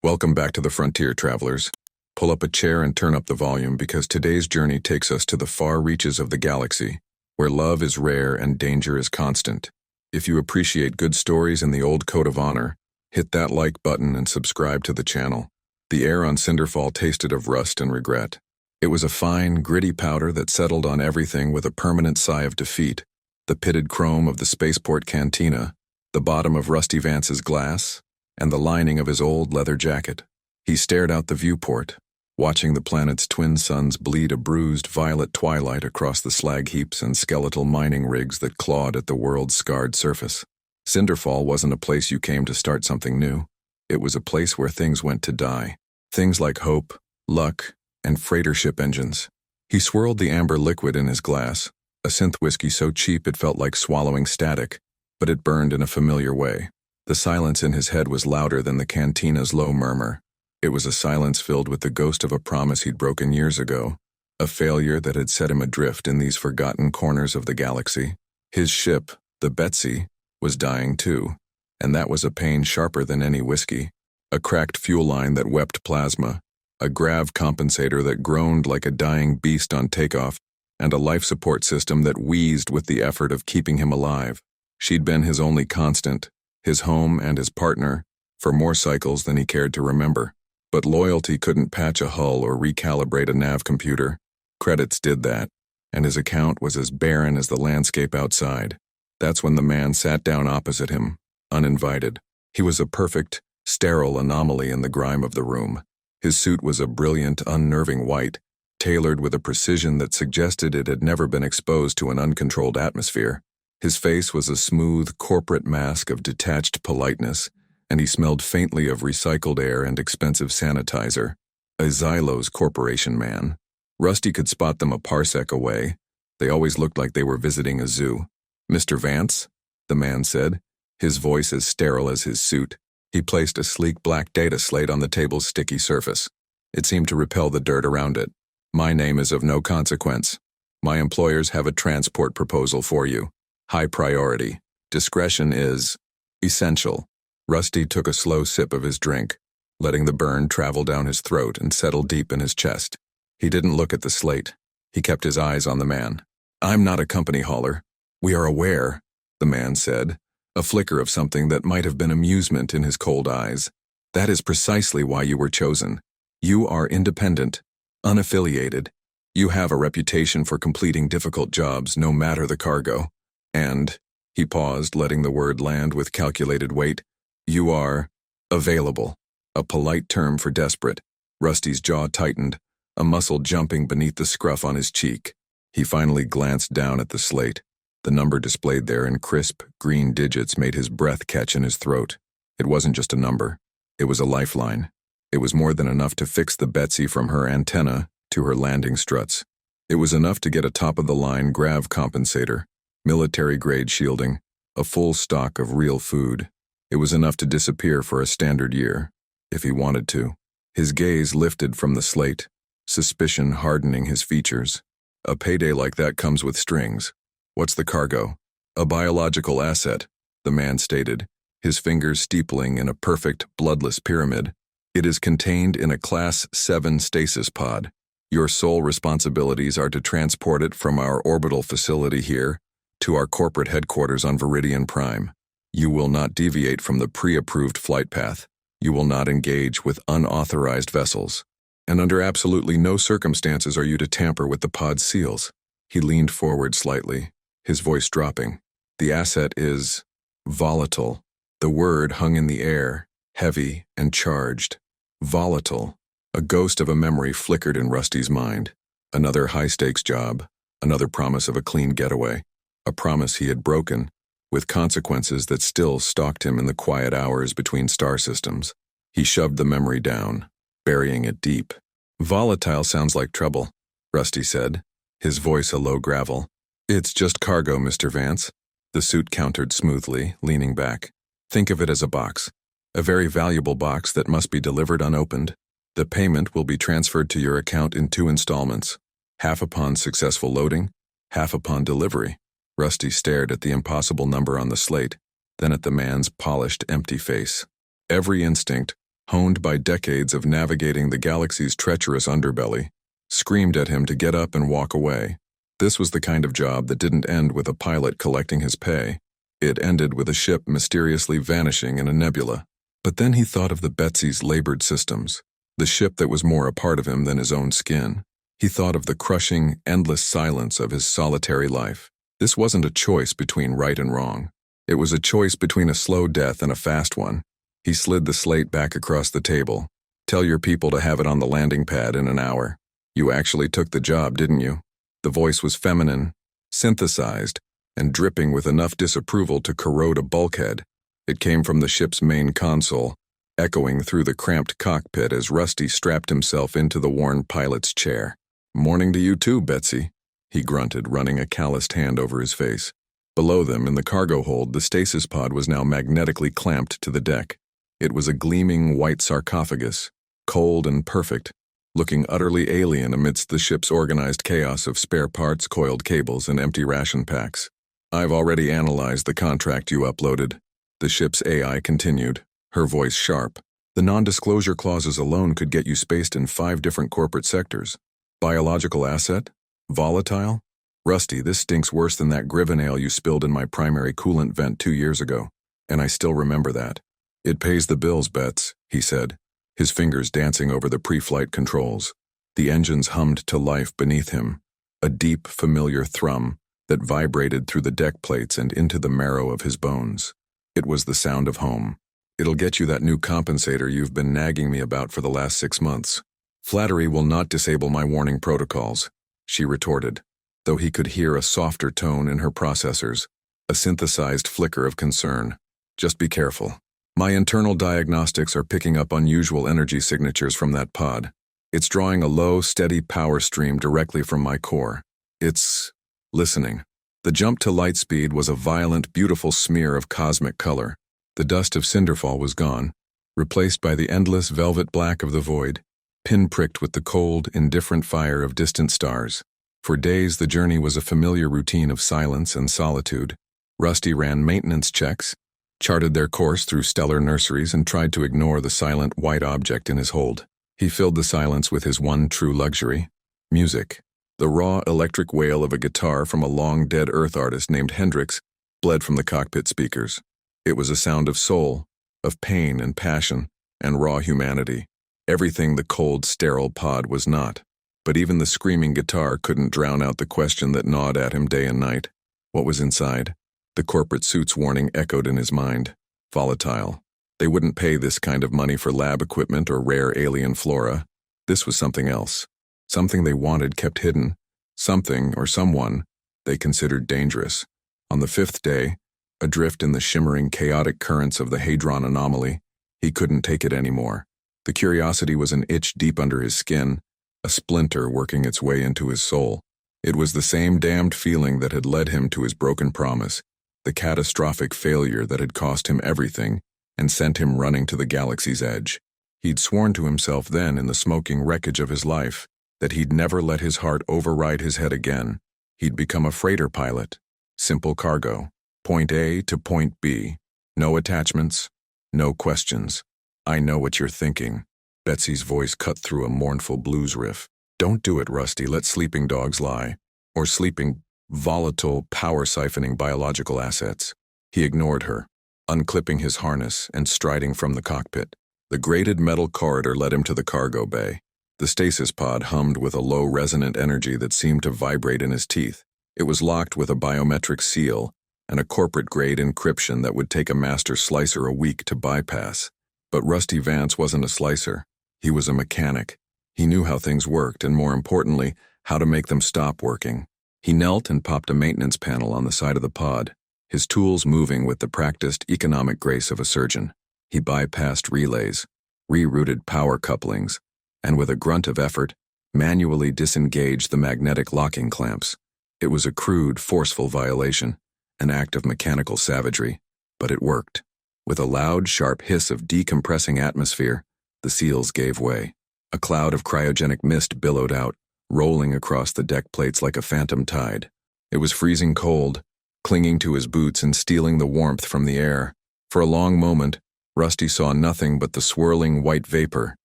Welcome back to the frontier, travelers. Pull up a chair and turn up the volume because today's journey takes us to the far reaches of the galaxy, where love is rare and danger is constant. If you appreciate good stories and the old code of honor, hit that like button and subscribe to the channel. The air on Cinderfall tasted of rust and regret. It was a fine, gritty powder that settled on everything with a permanent sigh of defeat. The pitted chrome of the spaceport cantina, the bottom of Rusty Vance's glass, and the lining of his old leather jacket. He stared out the viewport, watching the planet's twin suns bleed a bruised violet twilight across the slag heaps and skeletal mining rigs that clawed at the world's scarred surface. Cinderfall wasn't a place you came to start something new. It was a place where things went to die. Things like hope, luck, and freighter ship engines. He swirled the amber liquid in his glass, a synth whiskey so cheap it felt like swallowing static, but it burned in a familiar way. The silence in his head was louder than the cantina's low murmur. It was a silence filled with the ghost of a promise he'd broken years ago, a failure that had set him adrift in these forgotten corners of the galaxy. His ship, the Betsy, was dying too, and that was a pain sharper than any whiskey. A cracked fuel line that wept plasma, a grav compensator that groaned like a dying beast on takeoff, and a life support system that wheezed with the effort of keeping him alive. She'd been his only constant, his home and his partner, for more cycles than he cared to remember. But loyalty couldn't patch a hull or recalibrate a nav computer. Credits did that, and his account was as barren as the landscape outside. That's when the man sat down opposite him, uninvited. He was a perfect, sterile anomaly in the grime of the room. His suit was a brilliant, unnerving white, tailored with a precision that suggested it had never been exposed to an uncontrolled atmosphere. His face was a smooth, corporate mask of detached politeness, and he smelled faintly of recycled air and expensive sanitizer. A Xylos Corporation man. Rusty could spot them a parsec away. They always looked like they were visiting a zoo. "Mr. Vance?" the man said, his voice as sterile as his suit. He placed a sleek black data slate on the table's sticky surface. It seemed to repel the dirt around it. "My name is of no consequence. My employers have a transport proposal for you. High priority. Discretion is essential." Rusty took a slow sip of his drink, letting the burn travel down his throat and settle deep in his chest. He didn't look at the slate. He kept his eyes on the man. "I'm not a company hauler. We are aware," the man said, a flicker of something that might have been amusement in his cold eyes. "That is precisely why you were chosen. You are independent, unaffiliated. You have a reputation for completing difficult jobs no matter the cargo. And," he paused, letting the word land with calculated weight, "you are available," a polite term for desperate. Rusty's jaw tightened, a muscle jumping beneath the scruff on his cheek. He finally glanced down at the slate. The number displayed there in crisp, green digits made his breath catch in his throat. It wasn't just a number. It was a lifeline. It was more than enough to fix the Betsy from her antenna to her landing struts. It was enough to get a top-of-the-line grav compensator, military-grade shielding, a full stock of real food. It was enough to disappear for a standard year, if he wanted to. His gaze lifted from the slate, suspicion hardening his features. "A payday like that comes with strings. What's the cargo?" "A biological asset," the man stated, his fingers steepling in a perfect, bloodless pyramid. "It is contained in a Class 7 stasis pod. Your sole responsibilities are to transport it from our orbital facility here to our corporate headquarters on Viridian Prime. You will not deviate from the pre-approved flight path. You will not engage with unauthorized vessels. And under absolutely no circumstances are you to tamper with the pod's seals." He leaned forward slightly, his voice dropping. "The asset is volatile." The word hung in the air, heavy and charged. Volatile. A ghost of a memory flickered in Rusty's mind. Another high-stakes job, another promise of a clean getaway. A promise he had broken, with consequences that still stalked him in the quiet hours between star systems. He shoved the memory down, burying it deep. "Volatile sounds like trouble," Rusty said, his voice a low gravel. "It's just cargo, Mr. Vance," the suit countered smoothly, leaning back. "Think of it as a box. A very valuable box that must be delivered unopened. The payment will be transferred to your account in 2 installments, half upon successful loading, half upon delivery." Rusty stared at the impossible number on the slate, then at the man's polished, empty face. Every instinct, honed by decades of navigating the galaxy's treacherous underbelly, screamed at him to get up and walk away. This was the kind of job that didn't end with a pilot collecting his pay. It ended with a ship mysteriously vanishing in a nebula. But then he thought of the Betsy's labored systems, the ship that was more a part of him than his own skin. He thought of the crushing, endless silence of his solitary life. This wasn't a choice between right and wrong. It was a choice between a slow death and a fast one. He slid the slate back across the table. Tell your people to have it on the landing pad in an hour. You actually took the job, didn't you? The voice was feminine, synthesized, and dripping with enough disapproval to corrode a bulkhead. It came from the ship's main console, echoing through the cramped cockpit as Rusty strapped himself into the worn pilot's chair. "Morning to you too, Betsy," he grunted, running a calloused hand over his face. Below them, in the cargo hold, the stasis pod was now magnetically clamped to the deck. It was a gleaming white sarcophagus, cold and perfect, looking utterly alien amidst the ship's organized chaos of spare parts, coiled cables, and empty ration packs. "I've already analyzed the contract you uploaded," the ship's AI continued, her voice sharp. "The non-disclosure clauses alone could get you spaced in 5 different corporate sectors. Biological asset? Volatile? Rusty, this stinks worse than that Griven ale you spilled in my primary coolant vent 2 years ago, and I still remember that." "It pays the bills, Bets," he said, his fingers dancing over the pre-flight controls. The engines hummed to life beneath him, a deep, familiar thrum that vibrated through the deck plates and into the marrow of his bones. It was the sound of home. "It'll get you that new compensator you've been nagging me about for the last 6 months. Flattery will not disable my warning protocols," she retorted, though he could hear a softer tone in her processors, a synthesized flicker of concern. "Just be careful. My internal diagnostics are picking up unusual energy signatures from that pod. It's drawing a low, steady power stream directly from my core. It's listening." The jump to light speed was a violent, beautiful smear of cosmic color. The dust of Cinderfall was gone, replaced by the endless velvet black of the void, pinpricked with the cold, indifferent fire of distant stars. For days the journey was a familiar routine of silence and solitude. Rusty ran maintenance checks, charted their course through stellar nurseries, and tried to ignore the silent white object in his hold. He filled the silence with his one true luxury: music. The raw electric wail of a guitar from a long-dead Earth artist named Hendrix bled from the cockpit speakers. It was a sound of soul, of pain and passion, and raw humanity. Everything the cold, sterile pod was not. But even the screaming guitar couldn't drown out the question that gnawed at him day and night. What was inside? The corporate suit's warning echoed in his mind. Volatile. They wouldn't pay this kind of money for lab equipment or rare alien flora. This was something else. Something they wanted kept hidden. Something, or someone, they considered dangerous. On the 5th day, adrift in the shimmering, chaotic currents of the Hadron anomaly, he couldn't take it anymore. The curiosity was an itch deep under his skin, a splinter working its way into his soul. It was the same damned feeling that had led him to his broken promise, the catastrophic failure that had cost him everything and sent him running to the galaxy's edge. He'd sworn to himself then, in the smoking wreckage of his life, that he'd never let his heart override his head again. He'd become a freighter pilot. Simple cargo. Point A to point B. No attachments, no questions. "I know what you're thinking." Betsy's voice cut through a mournful blues riff. "Don't do it, Rusty. Let sleeping dogs lie. Or sleeping, volatile, power-siphoning biological assets." He ignored her, unclipping his harness and striding from the cockpit. The grated metal corridor led him to the cargo bay. The stasis pod hummed with a low resonant energy that seemed to vibrate in his teeth. It was locked with a biometric seal and a corporate-grade encryption that would take a master slicer a week to bypass. But Rusty Vance wasn't a slicer. He was a mechanic. He knew how things worked, and more importantly, how to make them stop working. He knelt and popped a maintenance panel on the side of the pod, his tools moving with the practiced, economic grace of a surgeon. He bypassed relays, rerouted power couplings, and with a grunt of effort, manually disengaged the magnetic locking clamps. It was a crude, forceful violation, an act of mechanical savagery, but it worked. With a loud, sharp hiss of decompressing atmosphere, the seals gave way. A cloud of cryogenic mist billowed out, rolling across the deck plates like a phantom tide. It was freezing cold, clinging to his boots and stealing the warmth from the air. For a long moment, Rusty saw nothing but the swirling white vapor.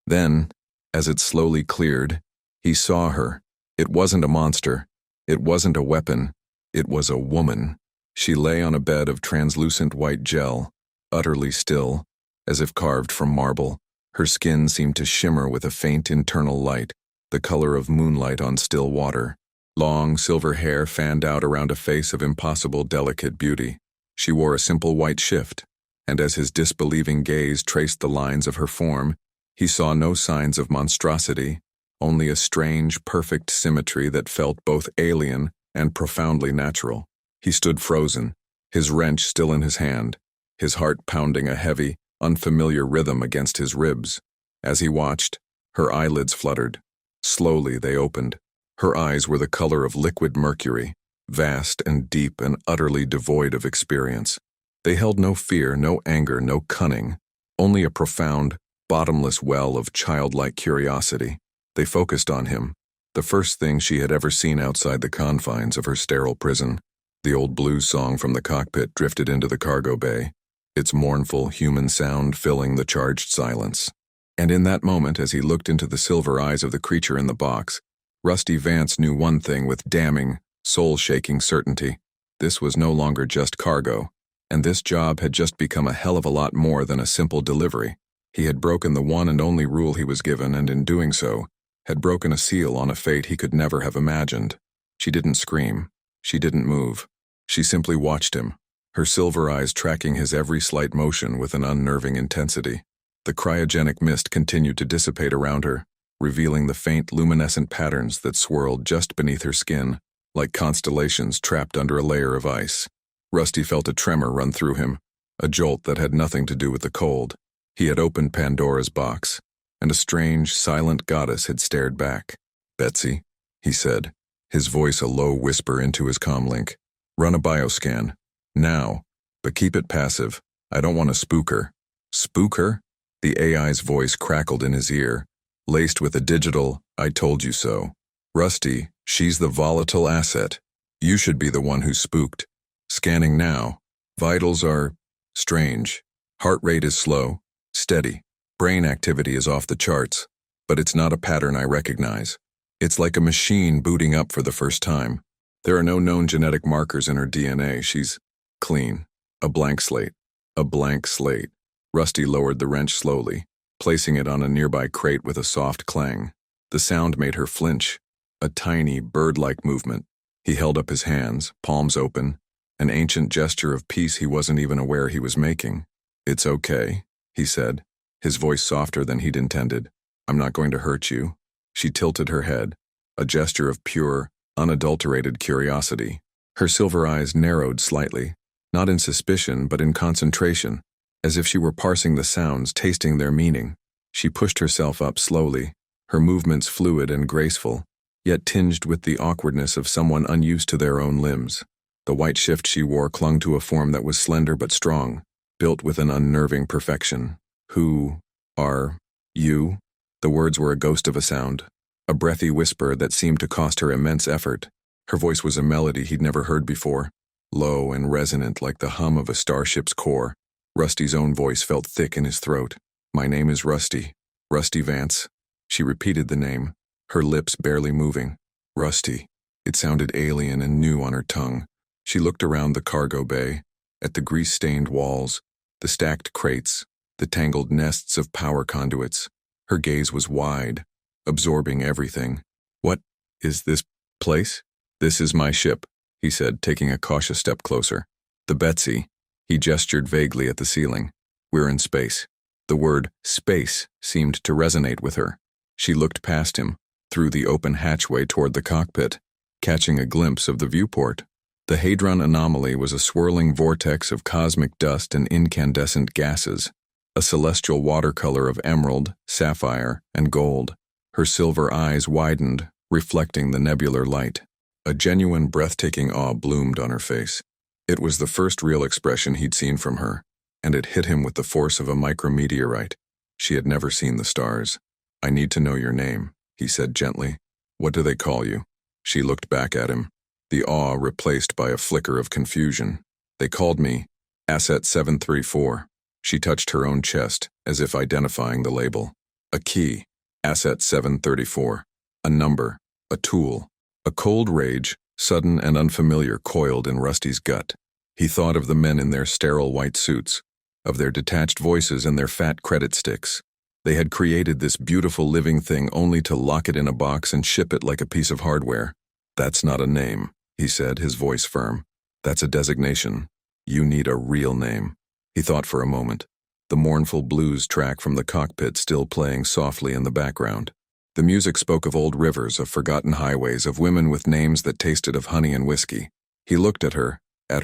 Then, as it slowly cleared, he saw her. It wasn't a monster. It wasn't a weapon. It was a woman. She lay on a bed of translucent white gel, utterly still, as if carved from marble. Her skin seemed to shimmer with a faint internal light, the color of moonlight on still water. Long, silver hair fanned out around a face of impossible delicate beauty. She wore a simple white shift, and as his disbelieving gaze traced the lines of her form, he saw no signs of monstrosity, only a strange, perfect symmetry that felt both alien and profoundly natural. He stood frozen, his wrench still in his hand, his heart pounding a heavy, unfamiliar rhythm against his ribs. As he watched, her eyelids fluttered. Slowly they opened. Her eyes were the color of liquid mercury, vast and deep and utterly devoid of experience. They held no fear, no anger, no cunning, only a profound, bottomless well of childlike curiosity. They focused on him, the first thing she had ever seen outside the confines of her sterile prison. The old blues song from the cockpit drifted into the cargo bay, its mournful human sound filling the charged silence. And in that moment, as he looked into the silver eyes of the creature in the box, Rusty Vance knew one thing with damning, soul-shaking certainty. This was no longer just cargo, and this job had just become a hell of a lot more than a simple delivery. He had broken the one and only rule he was given, and in doing so, had broken a seal on a fate he could never have imagined. She didn't scream. She didn't move. She simply watched him, her silver eyes tracking his every slight motion with an unnerving intensity. The cryogenic mist continued to dissipate around her, revealing the faint luminescent patterns that swirled just beneath her skin, like constellations trapped under a layer of ice. Rusty felt a tremor run through him, a jolt that had nothing to do with the cold. He had opened Pandora's box, and a strange, silent goddess had stared back. "Betsy," he said, his voice a low whisper into his comlink. "Run a bioscan. Now. But keep it passive. I don't want to spook her." "Spook her?" The AI's voice crackled in his ear, laced with a digital, "I told you so." "Rusty, she's the volatile asset. You should be the one who's spooked. Scanning now. Vitals are strange. Heart rate is slow, steady. Brain activity is off the charts, but it's not a pattern I recognize. It's like a machine booting up for the first time. There are no known genetic markers in her DNA. She's clean. A blank slate. A blank slate." Rusty lowered the wrench slowly, placing it on a nearby crate with a soft clang. The sound made her flinch, a tiny, bird-like movement. He held up his hands, palms open, an ancient gesture of peace he wasn't even aware he was making. "It's okay," he said, his voice softer than he'd intended. "I'm not going to hurt you." She tilted her head, a gesture of pure, unadulterated curiosity. Her silver eyes narrowed slightly, not in suspicion but in concentration, as if she were parsing the sounds, tasting their meaning. She pushed herself up slowly, her movements fluid and graceful, yet tinged with the awkwardness of someone unused to their own limbs. The white shift she wore clung to a form that was slender but strong, built with an unnerving perfection. "Who are you?" The words were a ghost of a sound, a breathy whisper that seemed to cost her immense effort. Her voice was a melody he'd never heard before, low and resonant like the hum of a starship's core. Rusty's own voice felt thick in his throat. "My name is Rusty. Rusty Vance." She repeated the name, her lips barely moving. "Rusty." It sounded alien and new on her tongue. She looked around the cargo bay, at the grease-stained walls, the stacked crates, the tangled nests of power conduits. Her gaze was wide, absorbing everything. "What is this place?" "This is my ship," he said, taking a cautious step closer. "The Betsy." He gestured vaguely at the ceiling. "We're in space." The word space seemed to resonate with her. She looked past him, through the open hatchway toward the cockpit, catching a glimpse of the viewport. The Hadron anomaly was a swirling vortex of cosmic dust and incandescent gases, a celestial watercolor of emerald, sapphire, and gold. Her silver eyes widened, reflecting the nebular light. A genuine breathtaking awe bloomed on her face. It was the first real expression he'd seen from her, and it hit him with the force of a micrometeorite. She had never seen the stars. "I need to know your name," he said gently. "What do they call you?" She looked back at him, the awe replaced by a flicker of confusion. "They called me Asset 734. She touched her own chest, as if identifying the label. A key. Asset 734. A number. A tool. A cold rage, sudden and unfamiliar, coiled in Rusty's gut. He thought of the men in their sterile white suits, of their detached voices and their fat credit sticks. They had created this beautiful living thing only to lock it in a box and ship it like a piece of hardware. "That's not a name," he said, his voice firm. "That's a designation. You need a real name." He thought for a moment, the mournful blues track from the cockpit still playing softly in the background. The music spoke of old rivers, of forgotten highways, of women with names that tasted of honey and whiskey. He looked at her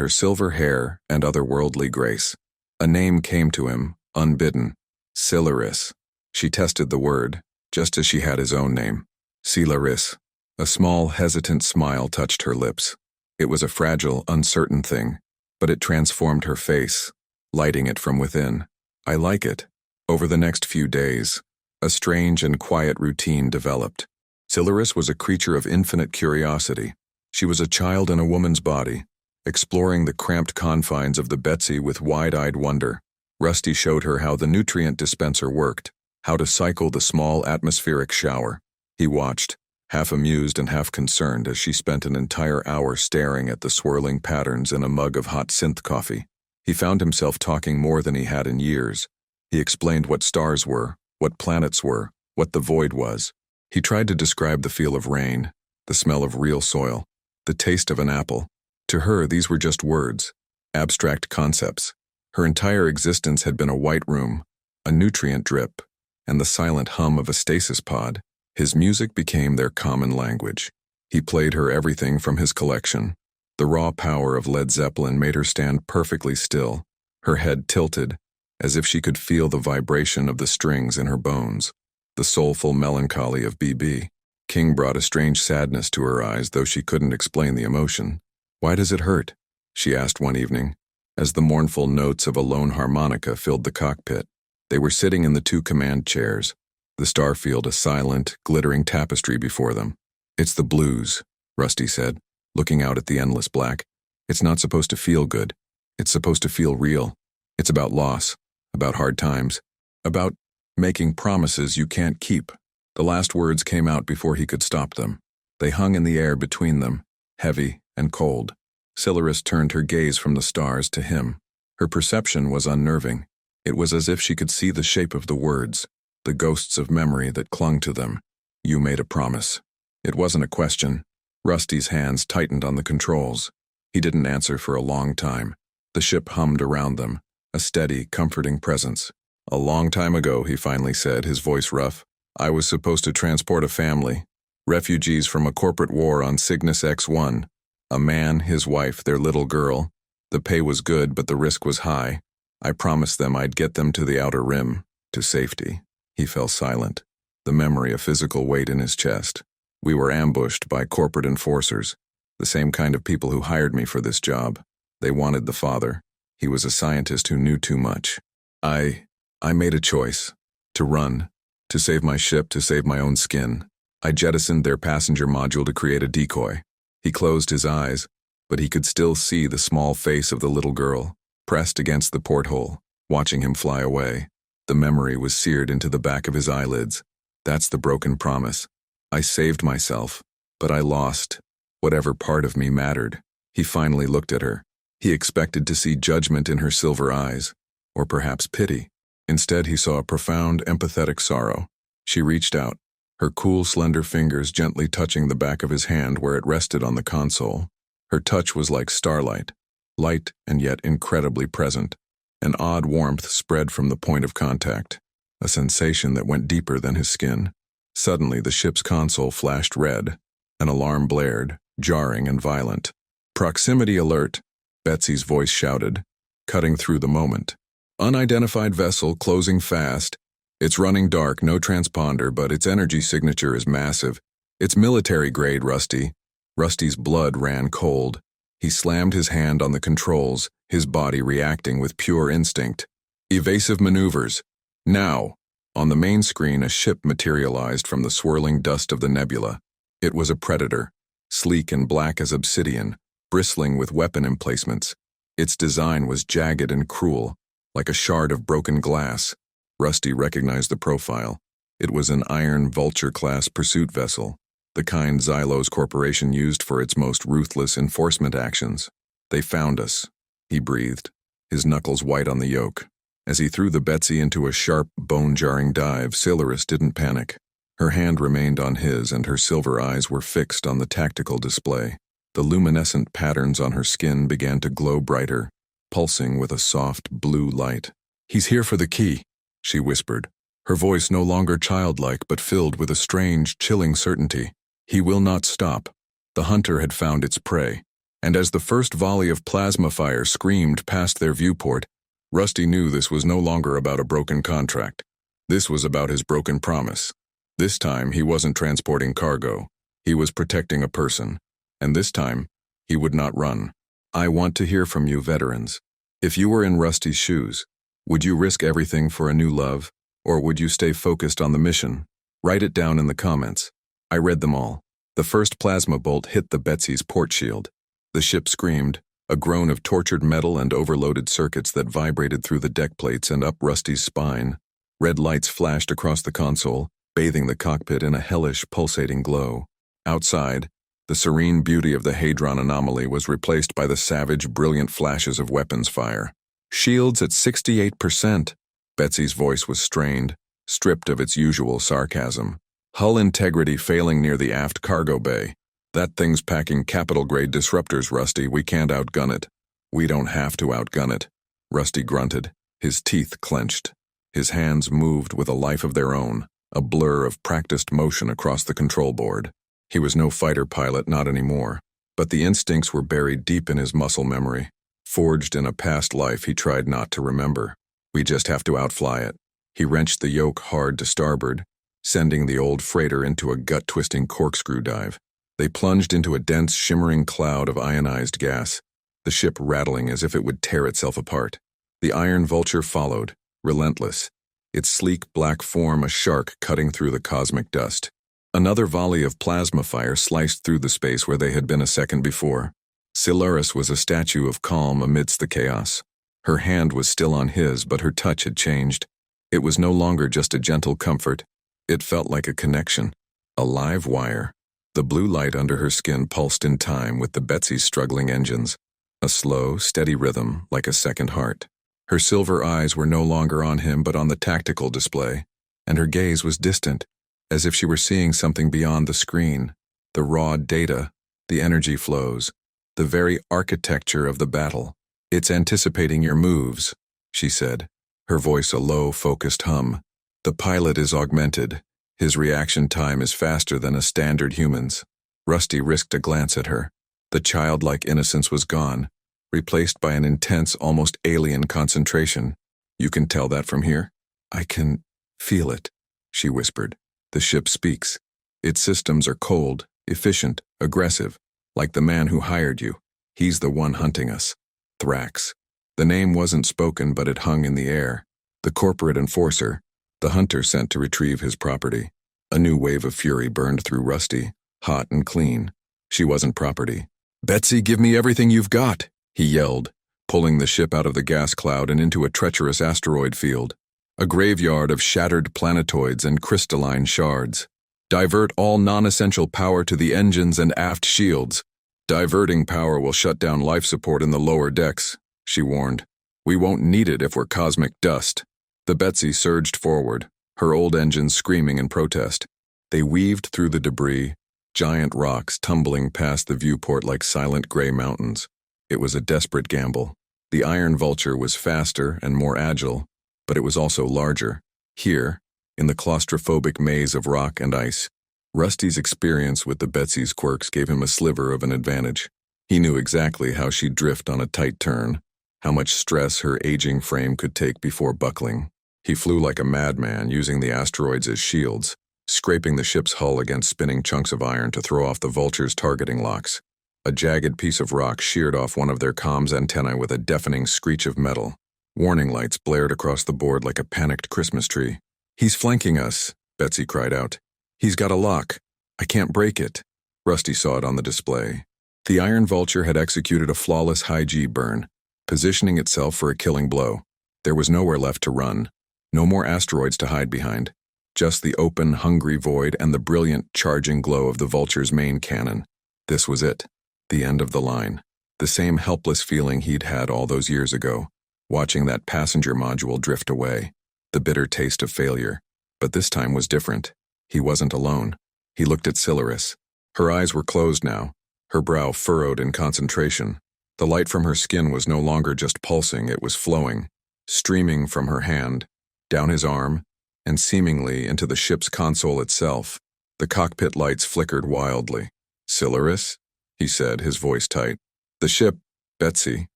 silver hair and otherworldly grace. A name came to him, unbidden. Sylariss. She tested the word, just as she had his own name. Sylariss. A small, hesitant smile touched her lips. It was a fragile, uncertain thing, but it transformed her face, lighting it from within. "I like it." Over the next few days, a strange and quiet routine developed. Sylariss was a creature of infinite curiosity. She was a child in a woman's body, exploring the cramped confines of the Betsy with wide-eyed wonder. Rusty showed her how the nutrient dispenser worked, how to cycle the small atmospheric shower. He watched, half amused and half concerned, as she spent an entire hour staring at the swirling patterns in a mug of hot synth coffee. He found himself talking more than he had in years. He explained what stars were, what planets were, what the void was. He tried to describe the feel of rain, the smell of real soil, the taste of an apple. To her, these were just words, abstract concepts. Her entire existence had been a white room, a nutrient drip, and the silent hum of a stasis pod. His music became their common language. He played her everything from his collection. The raw power of Led Zeppelin made her stand perfectly still, her head tilted, as if she could feel the vibration of the strings in her bones. The soulful melancholy of B.B. King brought a strange sadness to her eyes, though she couldn't explain the emotion. "Why does it hurt?" she asked one evening, as the mournful notes of a lone harmonica filled the cockpit. They were sitting in the two command chairs, the starfield a silent, glittering tapestry before them. "It's the blues," Rusty said, looking out at the endless black. "It's not supposed to feel good. It's supposed to feel real. It's about loss, about hard times, about making promises you can't keep." The last words came out before he could stop them. They hung in the air between them, heavy and cold. Sylariss turned her gaze from the stars to him. Her perception was unnerving. It was as if she could see the shape of the words, the ghosts of memory that clung to them. "You made a promise." It wasn't a question. Rusty's hands tightened on the controls. He didn't answer for a long time. The ship hummed around them, a steady, comforting presence. "A long time ago," he finally said, his voice rough, "I was supposed to transport a family, refugees from a corporate war on Cygnus X1. A man, his wife, their little girl. The pay was good, but the risk was high. I promised them I'd get them to the outer rim, to safety." He fell silent, the memory a physical weight in his chest. "We were ambushed by corporate enforcers, the same kind of people who hired me for this job. They wanted the father. He was a scientist who knew too much. I made a choice. To run. To save my ship, to save my own skin. I jettisoned their passenger module to create a decoy." He closed his eyes, but he could still see the small face of the little girl, pressed against the porthole, watching him fly away. The memory was seared into the back of his eyelids. That's the broken promise. I saved myself, but I lost whatever part of me mattered. He finally looked at her. He expected to see judgment in her silver eyes, or perhaps pity. Instead, he saw a profound, empathetic sorrow. She reached out, her cool, slender fingers gently touching the back of his hand where it rested on the console. Her touch was like starlight, light and yet incredibly present. An odd warmth spread from the point of contact, a sensation that went deeper than his skin. Suddenly, the ship's console flashed red. An alarm blared, jarring and violent. "Proximity alert," Betsy's voice shouted, cutting through the moment. "Unidentified vessel closing fast. It's running dark, no transponder, but its energy signature is massive. It's military grade, Rusty." Rusty's blood ran cold. He slammed his hand on the controls, his body reacting with pure instinct. "Evasive maneuvers. Now!" On the main screen, a ship materialized from the swirling dust of the nebula. It was a predator, sleek and black as obsidian, bristling with weapon emplacements. Its design was jagged and cruel, like a shard of broken glass. Rusty recognized the profile. It was an Iron Vulture-class pursuit vessel, the kind Xylos Corporation used for its most ruthless enforcement actions. "They found us," he breathed, his knuckles white on the yoke. As he threw the Betsy into a sharp, bone-jarring dive, Sylariss didn't panic. Her hand remained on his, and her silver eyes were fixed on the tactical display. The luminescent patterns on her skin began to glow brighter, pulsing with a soft, blue light. "He's here for the key," she whispered, her voice no longer childlike but filled with a strange, chilling certainty. "He will not stop." The hunter had found its prey, and as the first volley of plasma fire screamed past their viewport, Rusty knew this was no longer about a broken contract. This was about his broken promise. This time, he wasn't transporting cargo. He was protecting a person. And this time, he would not run. "I want to hear from you, veterans. If you were in Rusty's shoes, would you risk everything for a new love, or would you stay focused on the mission? Write it down in the comments." I read them all. The first plasma bolt hit the Betsy's port shield. The ship screamed, a groan of tortured metal and overloaded circuits that vibrated through the deck plates and up Rusty's spine. Red lights flashed across the console, bathing the cockpit in a hellish, pulsating glow. Outside, the serene beauty of the Hadron anomaly was replaced by the savage, brilliant flashes of weapons fire. "Shields at 68%. Betsy's voice was strained, stripped of its usual sarcasm. "Hull integrity failing near the aft cargo bay. That thing's packing capital-grade disruptors, Rusty. We can't outgun it." "We don't have to outgun it," Rusty grunted, his teeth clenched. His hands moved with a life of their own, a blur of practiced motion across the control board. He was no fighter pilot, not anymore, but the instincts were buried deep in his muscle memory, forged in a past life he tried not to remember. "We just have to outfly it." He wrenched the yoke hard to starboard, sending the old freighter into a gut-twisting corkscrew dive. They plunged into a dense, shimmering cloud of ionized gas, the ship rattling as if it would tear itself apart. The Iron Vulture followed, relentless, its sleek black form a shark cutting through the cosmic dust. Another volley of plasma fire sliced through the space where they had been a second before. Sylariss was a statue of calm amidst the chaos. Her hand was still on his, but her touch had changed. It was no longer just a gentle comfort. It felt like a connection, a live wire. The blue light under her skin pulsed in time with the Betsy's struggling engines, a slow, steady rhythm like a second heart. Her silver eyes were no longer on him but on the tactical display, and her gaze was distant, as if she were seeing something beyond the screen, the raw data, the energy flows, the very architecture of the battle. "It's anticipating your moves," she said, her voice a low, focused hum. "The pilot is augmented. His reaction time is faster than a standard human's." Rusty risked a glance at her. The childlike innocence was gone, replaced by an intense, almost alien concentration. "You can tell that from here?" "I can feel it," she whispered. "The ship speaks. Its systems are cold, efficient, aggressive, like the man who hired you. He's the one hunting us. Thrax." The name wasn't spoken, but it hung in the air. The corporate enforcer, the hunter sent to retrieve his property. A new wave of fury burned through Rusty, hot and clean. She wasn't property. "Betsy, give me everything you've got," he yelled, pulling the ship out of the gas cloud and into a treacherous asteroid field, a graveyard of shattered planetoids and crystalline shards. "Divert all non-essential power to the engines and aft shields. Diverting power will shut down life support in the lower decks," she warned. "We won't need it if we're cosmic dust." The Betsy surged forward, her old engines screaming in protest. They weaved through the debris, giant rocks tumbling past the viewport like silent gray mountains. It was a desperate gamble. The Iron Vulture was faster and more agile, but it was also larger. Here, in the claustrophobic maze of rock and ice, Rusty's experience with the Betsy's quirks gave him a sliver of an advantage. He knew exactly how she'd drift on a tight turn, how much stress her aging frame could take before buckling. He flew like a madman, using the asteroids as shields, scraping the ship's hull against spinning chunks of iron to throw off the Vulture's targeting locks. A jagged piece of rock sheared off one of their comms antennae with a deafening screech of metal. Warning lights blared across the board like a panicked Christmas tree. "He's flanking us," Betsy cried out. "He's got a lock. I can't break it." Rusty saw it on the display. The Iron Vulture had executed a flawless high-G burn, positioning itself for a killing blow. There was nowhere left to run. No more asteroids to hide behind. Just the open, hungry void and the brilliant, charging glow of the Vulture's main cannon. This was it. The end of the line. The same helpless feeling he'd had all those years ago, watching that passenger module drift away. The bitter taste of failure. But this time was different. He wasn't alone. He looked at Sylariss. Her eyes were closed now, her brow furrowed in concentration. The light from her skin was no longer just pulsing, it was flowing, streaming from her hand, down his arm, and seemingly into the ship's console itself. The cockpit lights flickered wildly. "Sylariss?" he said, his voice tight. "The ship, Betsy.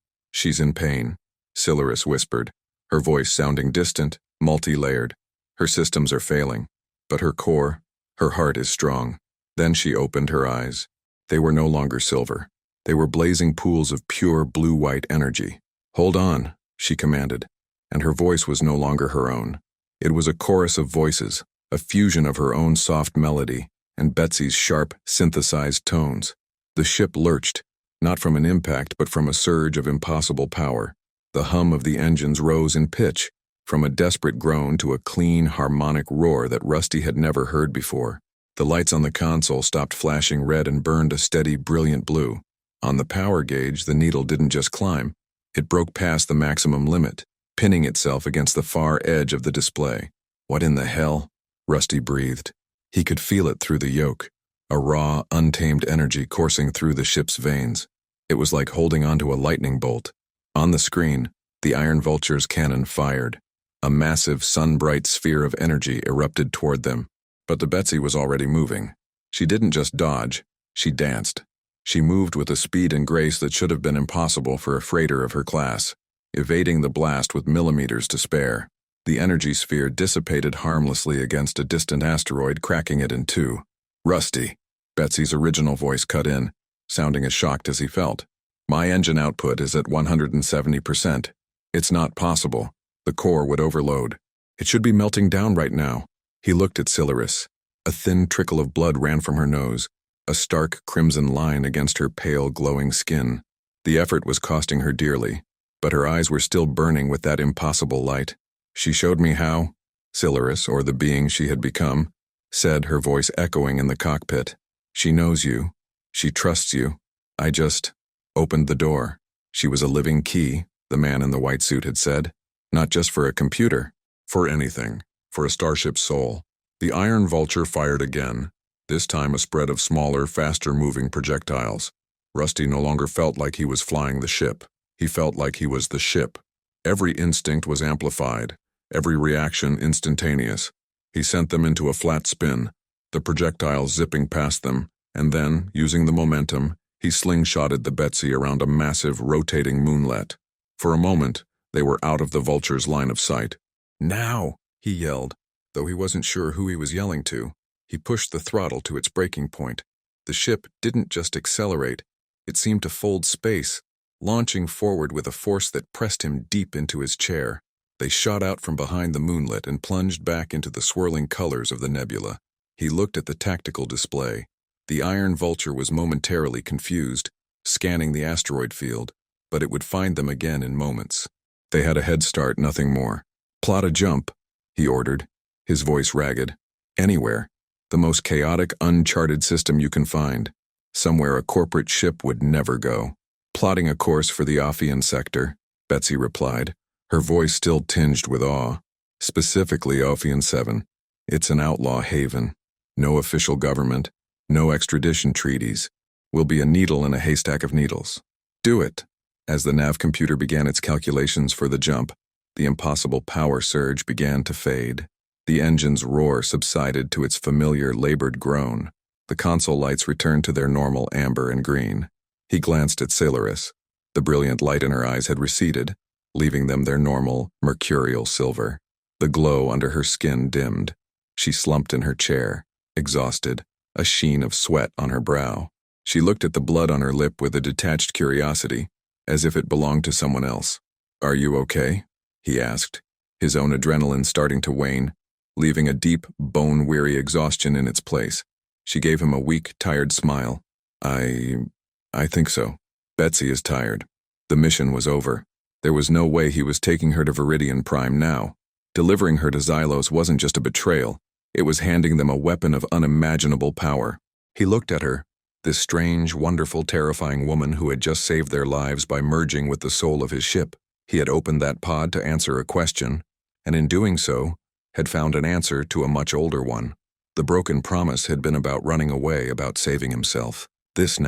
She's in pain," Sylariss whispered, her voice sounding distant, multi-layered. "Her systems are failing, but her core, her heart is strong." Then she opened her eyes. They were no longer silver. They were blazing pools of pure blue-white energy. "Hold on," she commanded, and her voice was no longer her own. It was a chorus of voices, a fusion of her own soft melody and Betsy's sharp, synthesized tones. The ship lurched, not from an impact but from a surge of impossible power. The hum of the engines rose in pitch, from a desperate groan to a clean, harmonic roar that Rusty had never heard before. The lights on the console stopped flashing red and burned a steady, brilliant blue. On the power gauge, the needle didn't just climb. It broke past the maximum limit, pinning itself against the far edge of the display. "What in the hell?" Rusty breathed. He could feel it through the yoke, a raw, untamed energy coursing through the ship's veins. It was like holding onto a lightning bolt. On the screen, the Iron Vulture's cannon fired. A massive, sun-bright sphere of energy erupted toward them. But the Betsy was already moving. She didn't just dodge, she danced. She moved with a speed and grace that should have been impossible for a freighter of her class, evading the blast with millimeters to spare. The energy sphere dissipated harmlessly against a distant asteroid, cracking it in two. "Rusty," Betsy's original voice cut in, sounding as shocked as he felt. "My engine output is at 170%. It's not possible. The core would overload. It should be melting down right now." He looked at Sylariss. A thin trickle of blood ran from her nose, a stark crimson line against her pale, glowing skin. The effort was costing her dearly, but her eyes were still burning with that impossible light. "She showed me how," Sylariss, or the being she had become, said, her voice echoing in the cockpit. "She knows you. She trusts you. I just opened the door." She was a living key, the man in the white suit had said. Not just for a computer, for anything, for a starship's soul. The Iron Vulture fired again, this time a spread of smaller, faster-moving projectiles. Rusty no longer felt like he was flying the ship. He felt like he was the ship. Every instinct was amplified, every reaction instantaneous. He sent them into a flat spin, the projectiles zipping past them, and then, using the momentum, he slingshotted the Betsy around a massive, rotating moonlet. For a moment, they were out of the Vulture's line of sight. "Now!" he yelled, though he wasn't sure who he was yelling to. He pushed the throttle to its breaking point. The ship didn't just accelerate, it seemed to fold space, launching forward with a force that pressed him deep into his chair. They shot out from behind the moonlet and plunged back into the swirling colors of the nebula. He looked at the tactical display. The Iron Vulture was momentarily confused, scanning the asteroid field, but it would find them again in moments. They had a head start, nothing more. "Plot a jump," he ordered, his voice ragged. "Anywhere. The most chaotic, uncharted system you can find. Somewhere a corporate ship would never go." "Plotting a course for the Ophian sector," Betsy replied, her voice still tinged with awe. "Specifically Ophian 7. It's an outlaw haven. No official government, no extradition treaties. We'll be a needle in a haystack of needles. Do it." As the nav computer began its calculations for the jump, the impossible power surge began to fade. The engine's roar subsided to its familiar labored groan. The console lights returned to their normal amber and green. He glanced at Sylariss. The brilliant light in her eyes had receded, leaving them their normal, mercurial silver. The glow under her skin dimmed. She slumped in her chair, exhausted, a sheen of sweat on her brow. She looked at the blood on her lip with a detached curiosity, as if it belonged to someone else. "Are you okay?" he asked, his own adrenaline starting to wane, leaving a deep, bone-weary exhaustion in its place. She gave him a weak, tired smile. I think so. Betsy is tired. The mission was over. There was no way he was taking her to Viridian Prime now. Delivering her to Xylos wasn't just a betrayal, it was handing them a weapon of unimaginable power. He looked at her, this strange, wonderful, terrifying woman who had just saved their lives by merging with the soul of his ship. He had opened that pod to answer a question, and in doing so, had found an answer to a much older one. The broken promise had been about running away, about saving himself. This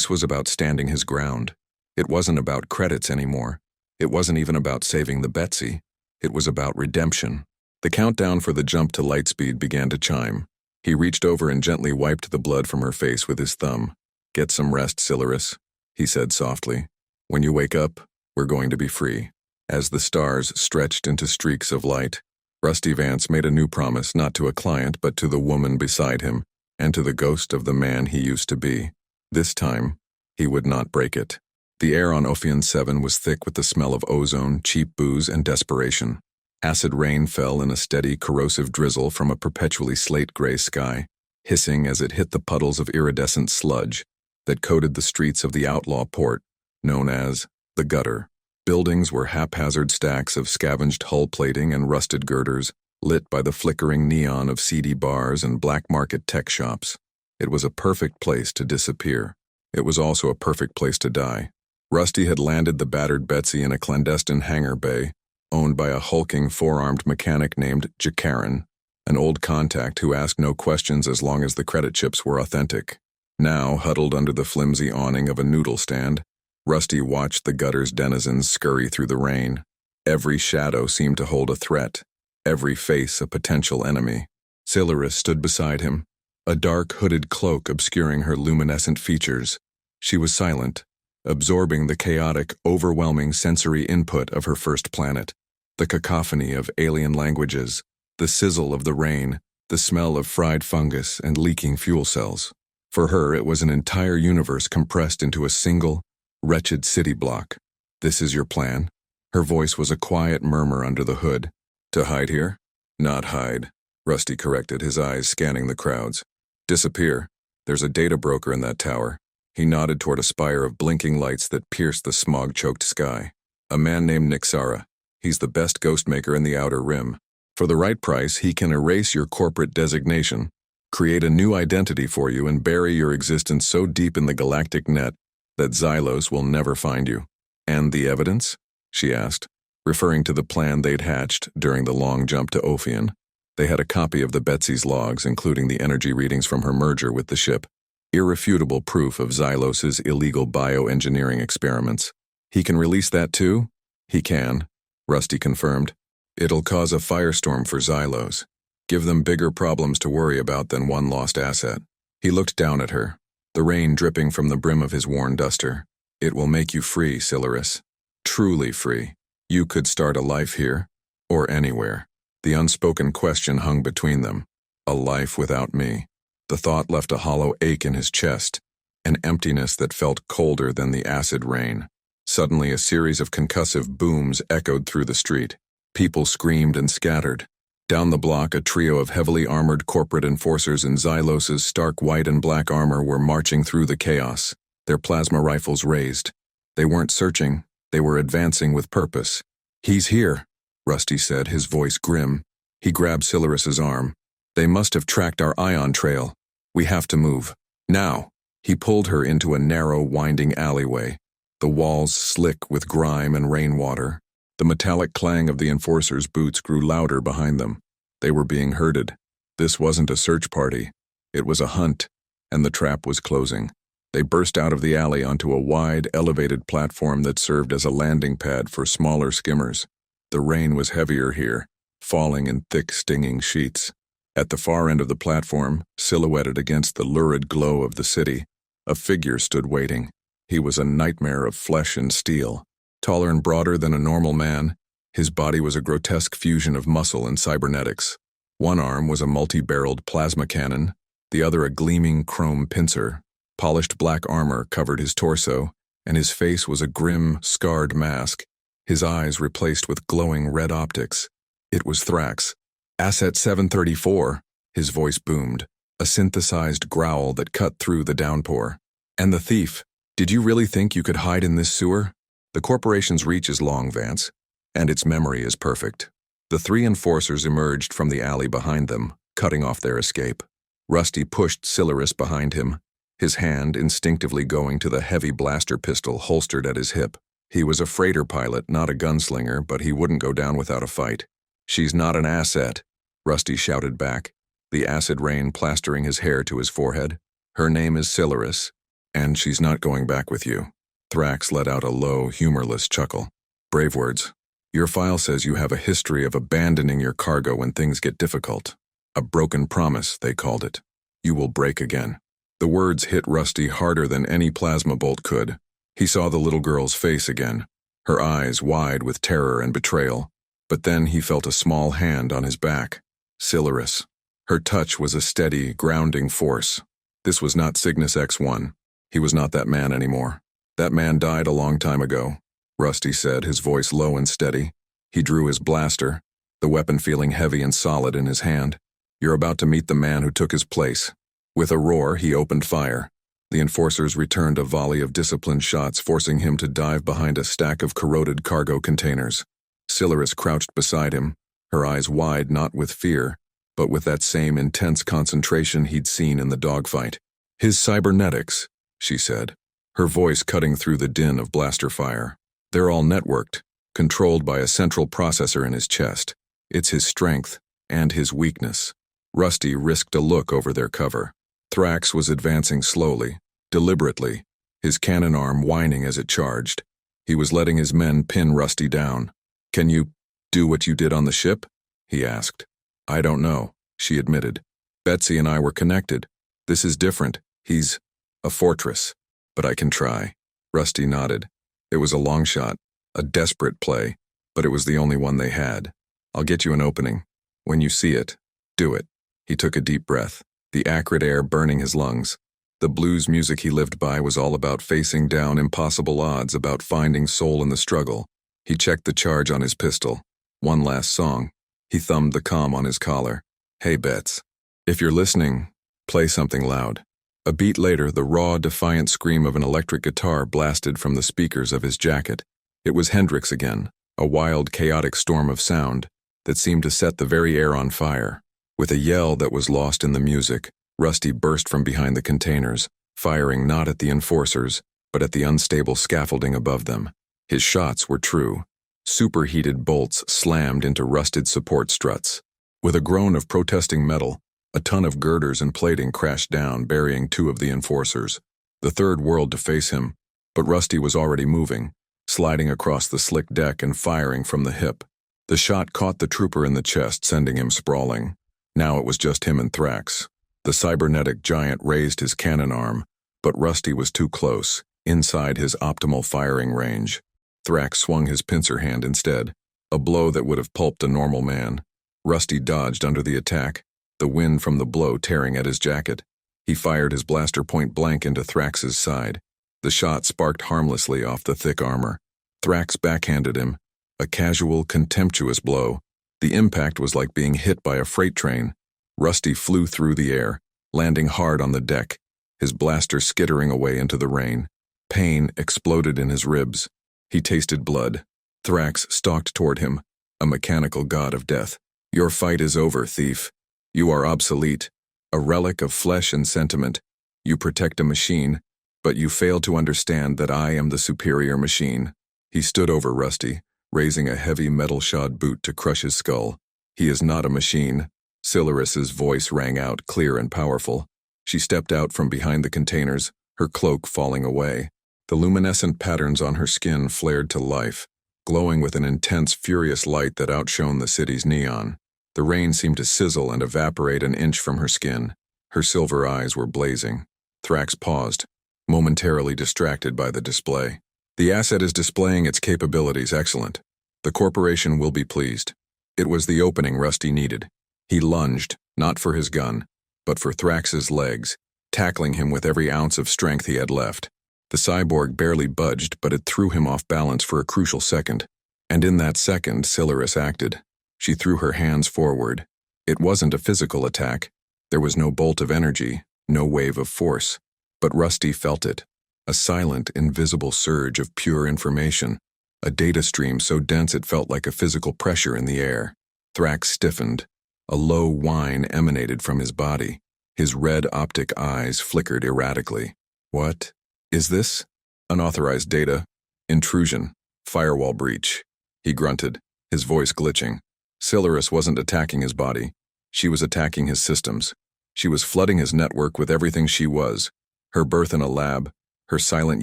was about standing his ground. It wasn't about credits anymore. It wasn't even about saving the Betsy. It was about redemption. The countdown for the jump to lightspeed began to chime. He reached over and gently wiped the blood from her face with his thumb. "Get some rest, Sylariss," he said softly. "When you wake up, we're going to be free." As the stars stretched into streaks of light, Rusty Vance made a new promise, not to a client but to the woman beside him, and to the ghost of the man he used to be. This time, he would not break it. The air on Ophion 7 was thick with the smell of ozone, cheap booze, and desperation. Acid rain fell in a steady, corrosive drizzle from a perpetually slate-gray sky, hissing as it hit the puddles of iridescent sludge that coated the streets of the outlaw port, known as the Gutter. Buildings were haphazard stacks of scavenged hull plating and rusted girders, lit by the flickering neon of seedy bars and black-market tech shops. It was a perfect place to disappear. It was also a perfect place to die. Rusty had landed the battered Betsy in a clandestine hangar bay, owned by a hulking four-armed mechanic named Jakaran, an old contact who asked no questions as long as the credit chips were authentic. Now, huddled under the flimsy awning of a noodle stand, Rusty watched the Gutter's denizens scurry through the rain. Every shadow seemed to hold a threat, every face a potential enemy. Sylariss stood beside him, a dark hooded cloak obscuring her luminescent features. She was silent, absorbing the chaotic, overwhelming sensory input of her first planet, the cacophony of alien languages, the sizzle of the rain, the smell of fried fungus and leaking fuel cells. For her, it was an entire universe compressed into a single, wretched city block. "This is your plan?" Her voice was a quiet murmur under the hood. "To hide here?" "Not hide," Rusty corrected, his eyes scanning the crowds. "Disappear. There's a data broker in that tower." He nodded toward a spire of blinking lights that pierced the smog-choked sky. "A man named Nixara. He's the best ghostmaker in the Outer Rim. For the right price, he can erase your corporate designation, create a new identity for you, and bury your existence so deep in the galactic net that Xylos will never find you." "And the evidence?" she asked, referring to the plan they'd hatched during the long jump to Ophion. They had a copy of the Betsy's logs, including the energy readings from her merger with the ship. Irrefutable proof of Xylos's illegal bioengineering experiments. "He can release that too?" "He can," Rusty confirmed. "It'll cause a firestorm for Xylos. Give them bigger problems to worry about than one lost asset." He looked down at her, the rain dripping from the brim of his worn duster. "It will make you free, Sylariss. Truly free. You could start a life here, or anywhere." The unspoken question hung between them. A life without me. The thought left a hollow ache in his chest, an emptiness that felt colder than the acid rain. Suddenly, a series of concussive booms echoed through the street. People screamed and scattered. Down the block, a trio of heavily armored corporate enforcers in Xylos's stark white and black armor were marching through the chaos, their plasma rifles raised. They weren't searching, they were advancing with purpose. "He's here," Rusty said, his voice grim. He grabbed Sylariss's arm. "They must have tracked our ion trail. We have to move. Now." He pulled her into a narrow, winding alleyway, the walls slick with grime and rainwater. The metallic clang of the enforcers' boots grew louder behind them. They were being herded. This wasn't a search party. It was a hunt, and the trap was closing. They burst out of the alley onto a wide, elevated platform that served as a landing pad for smaller skimmers. The rain was heavier here, falling in thick, stinging sheets. At the far end of the platform, silhouetted against the lurid glow of the city, a figure stood waiting. He was a nightmare of flesh and steel. Taller and broader than a normal man, his body was a grotesque fusion of muscle and cybernetics. One arm was a multi-barreled plasma cannon, the other a gleaming chrome pincer. Polished black armor covered his torso, and his face was a grim, scarred mask, his eyes replaced with glowing red optics. It was Thrax. "Asset 734, his voice boomed, a synthesized growl that cut through the downpour. "And the thief. Did you really think you could hide in this sewer?" The corporation's reach is long, Vance, and its memory is perfect. The three enforcers emerged from the alley behind them, cutting off their escape. Rusty pushed Sylariss behind him, his hand instinctively going to the heavy blaster pistol holstered at his hip. He was a freighter pilot, not a gunslinger, but he wouldn't go down without a fight. "She's not an asset," Rusty shouted back, the acid rain plastering his hair to his forehead. "Her name is Sylariss, and she's not going back with you." Thrax let out a low, humorless chuckle. "Brave words. Your file says you have a history of abandoning your cargo when things get difficult. A broken promise, they called it. You will break again." The words hit Rusty harder than any plasma bolt could. He saw the little girl's face again, her eyes wide with terror and betrayal. But then he felt a small hand on his back. Sylariss. Her touch was a steady, grounding force. This was not Cygnus X1. He was not that man anymore. "That man died a long time ago," Rusty said, his voice low and steady. He drew his blaster, the weapon feeling heavy and solid in his hand. "You're about to meet the man who took his place." With a roar, he opened fire. The enforcers returned a volley of disciplined shots, forcing him to dive behind a stack of corroded cargo containers. Sylariss crouched beside him, her eyes wide not with fear, but with that same intense concentration he'd seen in the dogfight. "His cybernetics," she said, her voice cutting through the din of blaster fire. "They're all networked, controlled by a central processor in his chest. It's his strength and his weakness." Rusty risked a look over their cover. Thrax was advancing slowly, deliberately, his cannon arm whining as it charged. He was letting his men pin Rusty down. "Can you do what you did on the ship?" he asked. "I don't know," she admitted. "Betsy and I were connected. This is different. He's a fortress. But I can try." Rusty nodded. It was a long shot, a desperate play, but it was the only one they had. "I'll get you an opening. When you see it, do it." He took a deep breath, the acrid air burning his lungs. The blues music he lived by was all about facing down impossible odds, about finding soul in the struggle. He checked the charge on his pistol. One last song. He thumbed the comm on his collar. "Hey, Bets. If you're listening, play something loud." A beat later, the raw, defiant scream of an electric guitar blasted from the speakers of his jacket. It was Hendrix again, a wild, chaotic storm of sound that seemed to set the very air on fire. With a yell that was lost in the music, Rusty burst from behind the containers, firing not at the enforcers, but at the unstable scaffolding above them. His shots were true. Superheated bolts slammed into rusted support struts. With a groan of protesting metal, a ton of girders and plating crashed down, burying two of the enforcers. The third whirled to face him, but Rusty was already moving, sliding across the slick deck and firing from the hip. The shot caught the trooper in the chest, sending him sprawling. Now it was just him and Thrax. The cybernetic giant raised his cannon arm, but Rusty was too close, inside his optimal firing range. Thrax swung his pincer hand instead, a blow that would have pulped a normal man. Rusty dodged under the attack, the wind from the blow tearing at his jacket. He fired his blaster point blank into Thrax's side. The shot sparked harmlessly off the thick armor. Thrax backhanded him, a casual, contemptuous blow. The impact was like being hit by a freight train. Rusty flew through the air, landing hard on the deck, his blaster skittering away into the rain. Pain exploded in his ribs. He tasted blood. Thrax stalked toward him, a mechanical god of death. "Your fight is over, thief. You are obsolete, a relic of flesh and sentiment. You protect a machine, but you fail to understand that I am the superior machine." He stood over Rusty, raising a heavy metal-shod boot to crush his skull. "He is not a machine." Sylariss' voice rang out clear and powerful. She stepped out from behind the containers, her cloak falling away. The luminescent patterns on her skin flared to life, glowing with an intense, furious light that outshone the city's neon. The rain seemed to sizzle and evaporate an inch from her skin. Her silver eyes were blazing. Thrax paused, momentarily distracted by the display. "The asset is displaying its capabilities excellent. The corporation will be pleased." It was the opening Rusty needed. He lunged, not for his gun, but for Thrax's legs, tackling him with every ounce of strength he had left. The cyborg barely budged, but it threw him off balance for a crucial second. And in that second, Sylariss acted. She threw her hands forward. It wasn't a physical attack. There was no bolt of energy, no wave of force. But Rusty felt it. A silent, invisible surge of pure information. A data stream so dense it felt like a physical pressure in the air. Thrax stiffened. A low whine emanated from his body. His red optic eyes flickered erratically. What is this? Unauthorized data. Intrusion. Firewall breach. He grunted, his voice glitching. Sylariss wasn't attacking his body. She was attacking his systems. She was flooding his network with everything she was. Her birth in a lab, her silent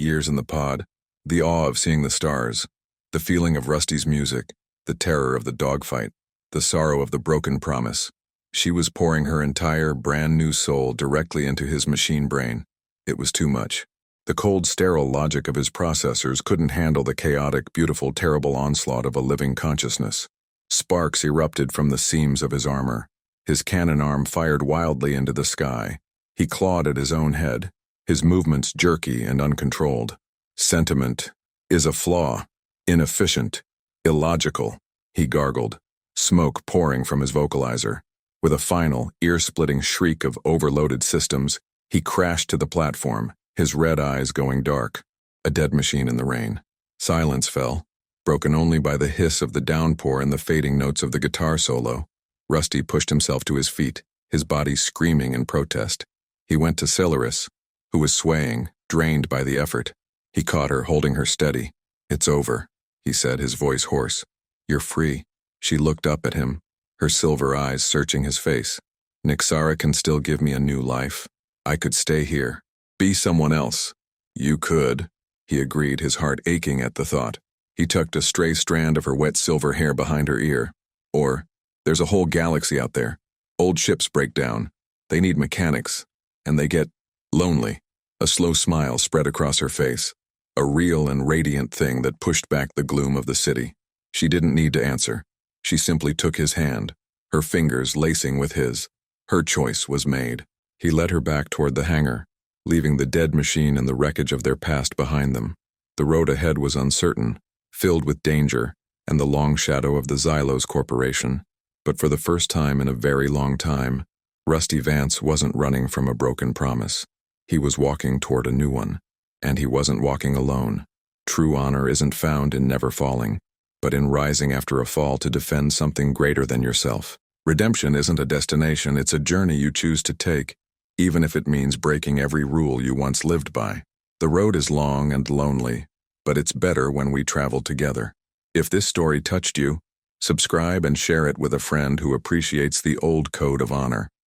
years in the pod, the awe of seeing the stars, the feeling of Rusty's music, the terror of the dogfight, the sorrow of the broken promise. She was pouring her entire, brand-new soul directly into his machine brain. It was too much. The cold, sterile logic of his processors couldn't handle the chaotic, beautiful, terrible onslaught of a living consciousness. Sparks erupted from the seams of his armor. His cannon arm fired wildly into the sky. He clawed at his own head, his movements jerky and uncontrolled. Sentiment is a flaw, inefficient, illogical, he gargled, smoke pouring from his vocalizer. With a final, ear-splitting shriek of overloaded systems, he crashed to the platform, his red eyes going dark. A dead machine in the rain. Silence fell, broken only by the hiss of the downpour and the fading notes of the guitar solo. Rusty pushed himself to his feet, his body screaming in protest. He went to Sylariss, who was swaying, drained by the effort. He caught her, holding her steady. "It's over," he said, his voice hoarse. "You're free." She looked up at him, her silver eyes searching his face. "Nyxara can still give me a new life. I could stay here, be someone else." "You could," he agreed, his heart aching at the thought. He tucked a stray strand of her wet silver hair behind her ear. "Or, there's a whole galaxy out there. Old ships break down. They need mechanics. And they get lonely." A slow smile spread across her face. A real and radiant thing that pushed back the gloom of the city. She didn't need to answer. She simply took his hand, her fingers lacing with his. Her choice was made. He led her back toward the hangar, leaving the dead machine and the wreckage of their past behind them. The road ahead was uncertain, filled with danger, and the long shadow of the Xylos Corporation. But for the first time in a very long time, Rusty Vance wasn't running from a broken promise. He was walking toward a new one. And he wasn't walking alone. True honor isn't found in never falling, but in rising after a fall to defend something greater than yourself. Redemption isn't a destination, it's a journey you choose to take, even if it means breaking every rule you once lived by. The road is long and lonely, but it's better when we travel together. If this story touched you, subscribe and share it with a friend who appreciates the old code of honor.